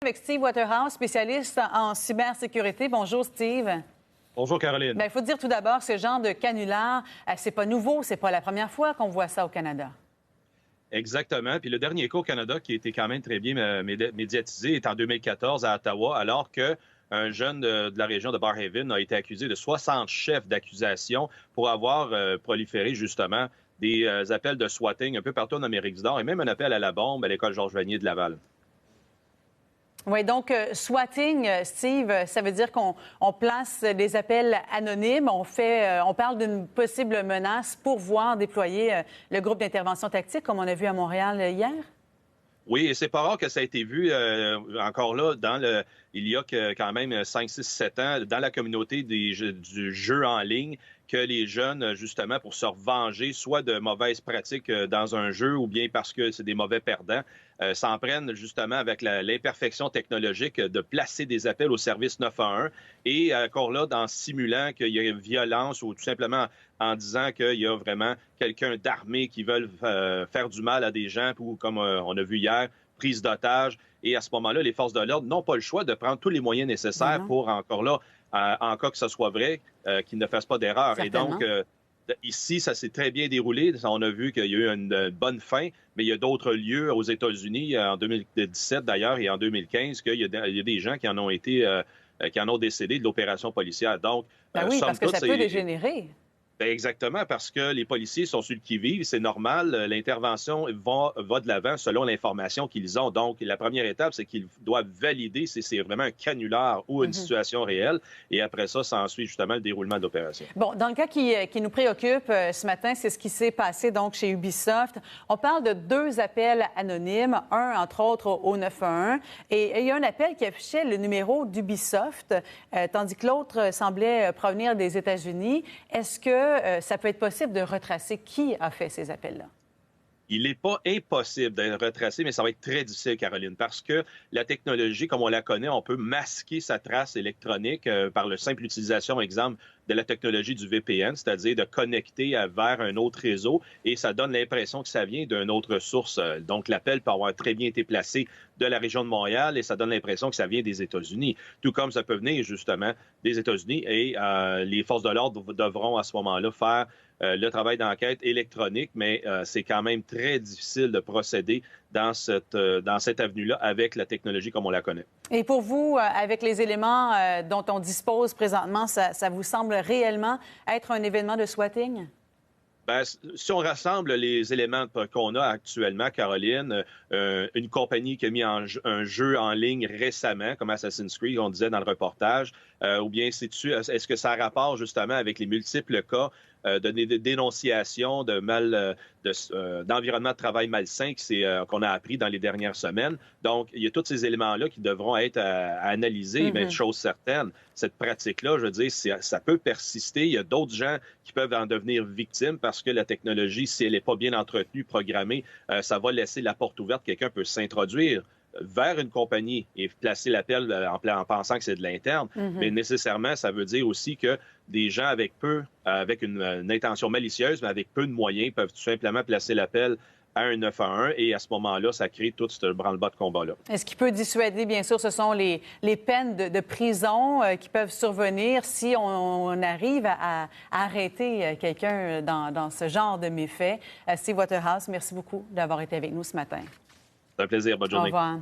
avec Steve Waterhouse, spécialiste en cybersécurité. Bonjour, Steve. Bonjour, Caroline. Bien, il faut dire tout d'abord, ce genre de canular, c'est pas nouveau, c'est pas la première fois qu'on voit ça au Canada. Exactement. Puis le dernier cas au Canada qui a été quand même très bien médiatisé est en 2014 à Ottawa, alors qu'un jeune de la région de Barrhaven a été accusé de 60 chefs d'accusation pour avoir proliféré justement des appels de swatting un peu partout en Amérique du Nord et même un appel à la bombe à l'école Georges-Vanier de Laval. Oui, donc swatting, Steve, ça veut dire qu'on place des appels anonymes, on parle d'une possible menace pour voir déployer le groupe d'intervention tactique, comme on a vu à Montréal hier? Oui, et c'est pas rare que ça a été vu encore là il y a quand même 5, 6, 7 ans dans la communauté du jeu en ligne que les jeunes, justement, pour se revenger soit de mauvaises pratiques dans un jeu ou bien parce que c'est des mauvais perdants, s'en prennent justement avec l'imperfection technologique de placer des appels au service 911 et encore là, en simulant qu'il y a une violence ou tout simplement en disant qu'il y a vraiment quelqu'un d'armé qui veut faire du mal à des gens ou, comme on a vu hier, prise d'otages. Et à ce moment-là, les forces de l'ordre n'ont pas le choix de prendre tous les moyens nécessaires pour, encore là, en cas que ce soit vrai, qu'ils ne fassent pas d'erreur. Et donc, ici, ça s'est très bien déroulé. On a vu qu'il y a eu une bonne fin, mais il y a d'autres lieux aux États-Unis, en 2017 d'ailleurs et en 2015, qu'il y a des gens qui en ont été, qui en ont décédé de l'opération policière. Donc, oui, parce que ça peut dégénérer. Bien, exactement, parce que les policiers sont ceux qui vivent, c'est normal. L'intervention va de l'avant selon l'information qu'ils ont. Donc, la première étape, c'est qu'ils doivent valider si c'est vraiment un canular ou une situation réelle. Et après ça s'ensuit justement le déroulement de l'opération. Bon, dans le cas qui nous préoccupe ce matin, c'est ce qui s'est passé donc chez Ubisoft. On parle de 2 appels anonymes, un entre autres au 911. Et il y a un appel qui affichait le numéro d'Ubisoft, tandis que l'autre semblait provenir des États-Unis. Est-ce que ça peut être possible de retracer qui a fait ces appels-là? Il n'est pas impossible de retracer, mais ça va être très difficile, Caroline, parce que la technologie, comme on la connaît, on peut masquer sa trace électronique par la simple utilisation, exemple, de la technologie du VPN, c'est-à-dire de connecter vers un autre réseau, et ça donne l'impression que ça vient d'une autre source. Donc, l'appel peut avoir très bien été placé de la région de Montréal, et ça donne l'impression que ça vient des États-Unis, tout comme ça peut venir, justement, des États-Unis, et les forces de l'ordre devront, à ce moment-là, faire le travail d'enquête électronique, mais c'est quand même très difficile de procéder dans cette avenue-là avec la technologie comme on la connaît. Et pour vous, avec les éléments dont on dispose présentement, ça vous semble réellement être un événement de swatting? Bien, si on rassemble les éléments qu'on a actuellement, Caroline, une compagnie qui a mis un jeu en ligne récemment, comme Assassin's Creed, on disait dans le reportage, ou bien est-ce que ça a rapport justement avec les multiples cas de dénonciation d'environnement de travail malsain qu'on a appris dans les dernières semaines. Donc, il y a tous ces éléments-là qui devront être à analyser, mais chose certaine, cette pratique-là, je veux dire, ça peut persister. Il y a d'autres gens qui peuvent en devenir victimes parce que la technologie, si elle n'est pas bien entretenue, programmée, ça va laisser la porte ouverte. Quelqu'un peut s'introduire vers une compagnie et placer l'appel en pensant que c'est de l'interne. Mais nécessairement, ça veut dire aussi que des gens avec une intention malicieuse, mais avec peu de moyens, peuvent tout simplement placer l'appel à un 911 et à ce moment-là, ça crée tout ce branle-bas de combat-là. Est-ce qui peut dissuader, bien sûr, ce sont les peines de prison qui peuvent survenir si on arrive à arrêter quelqu'un dans ce genre de méfaits. Steve Waterhouse, merci beaucoup d'avoir été avec nous ce matin. C'est un plaisir. Bonne journée. Au revoir.